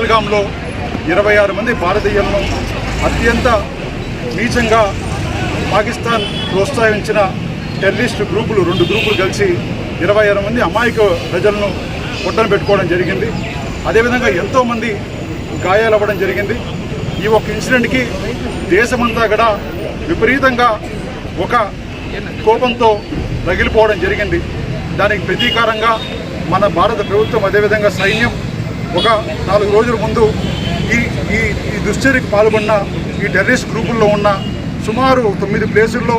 పహల్గామ్లో 26 మంది భారతీయులను అత్యంత నీచంగా పాకిస్తాన్ ప్రోత్సహించిన టెర్రరిస్ట్ గ్రూపులు 2 గ్రూపులు కలిసి 26 మంది అమాయక ప్రజలను పొట్టన పెట్టుకోవడం జరిగింది. అదేవిధంగా ఎంతోమంది గాయాలవ్వడం జరిగింది. ఈ ఒక్క ఇన్సిడెంట్కి దేశమంతా కూడా విపరీతంగా ఒక కోపంతో రగిలిపోవడం జరిగింది. దానికి ప్రతీకారంగా మన భారత ప్రభుత్వం అదేవిధంగా సైన్యం ఒక 4 రోజుల ముందు ఈ దుశ్చర్యకు పాల్గొన్న ఈ టెర్రరిస్ట్ గ్రూపుల్లో ఉన్న సుమారు 9 ప్లేసుల్లో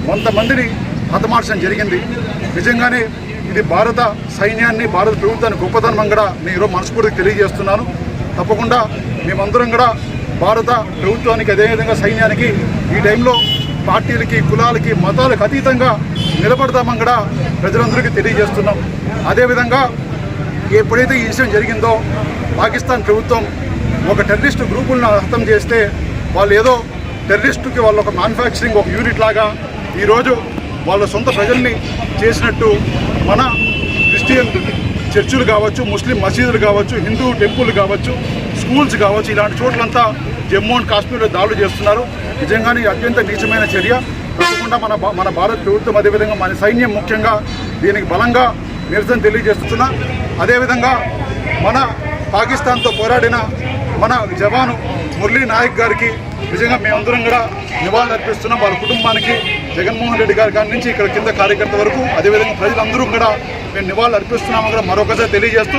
100 మందిని హతమార్చడం జరిగింది. నిజంగానే ఇది భారత సైన్యాన్ని భారత ప్రభుత్వాన్ని గొప్పతనం కూడా నేను ఈరోజు మనస్ఫూర్తిగా తెలియజేస్తున్నాను. తప్పకుండా మేమందరం కూడా భారత ప్రభుత్వానికి అదేవిధంగా సైన్యానికి ఈ టైంలో పార్టీలకి కులాలకి మతాలకు అతీతంగా నిలబడతామని కూడా ప్రజలందరికీ తెలియజేస్తున్నాం. అదేవిధంగా ఎప్పుడైతే ఈ విషయం జరిగిందో పాకిస్తాన్ ప్రభుత్వం ఒక టెర్రరిస్ట్ గ్రూపులను హతం చేస్తే వాళ్ళు ఏదో టెర్రరిస్టుకి వాళ్ళ ఒక మ్యానుఫ్యాక్చరింగ్ ఒక యూనిట్ లాగా ఈరోజు వాళ్ళ సొంత ప్రజల్ని చేసినట్టు మన క్రిస్టియన్ చర్చిలు కావచ్చు, ముస్లిం మసీదులు కావచ్చు, హిందూ టెంపుల్ కావచ్చు, స్కూల్స్ కావచ్చు, ఇలాంటి చోట్లంతా జమ్మూ అండ్ కాశ్మీర్లో దాడులు చేస్తున్నారు. నిజంగానే అత్యంత నీచమైన చర్య. తప్పకుండా మన భారత ప్రభుత్వం అదేవిధంగా మన సైన్యం ముఖ్యంగా దీనికి బలంగా నిరసన తెలియజేస్తున్నా. అదేవిధంగా మన పాకిస్తాన్తో పోరాడిన మన జవాను మురళీ నాయక్ గారికి నిజంగా మేమందరం కూడా నివాళులు అర్పిస్తున్నాం. వాళ్ళ కుటుంబానికి జగన్మోహన్ రెడ్డి గారి నుంచి ఇక్కడ కింద కార్యకర్త వరకు అదేవిధంగా ప్రజలందరూ కూడా మేము నివాళులు అర్పిస్తున్నామని కూడా మరొకసారి తెలియజేస్తూ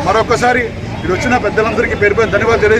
మరొకసారి ఇక్కడ వచ్చిన పెద్దలందరికీ పేరు ధన్యవాదాలు తెలియజేస్తున్నాం.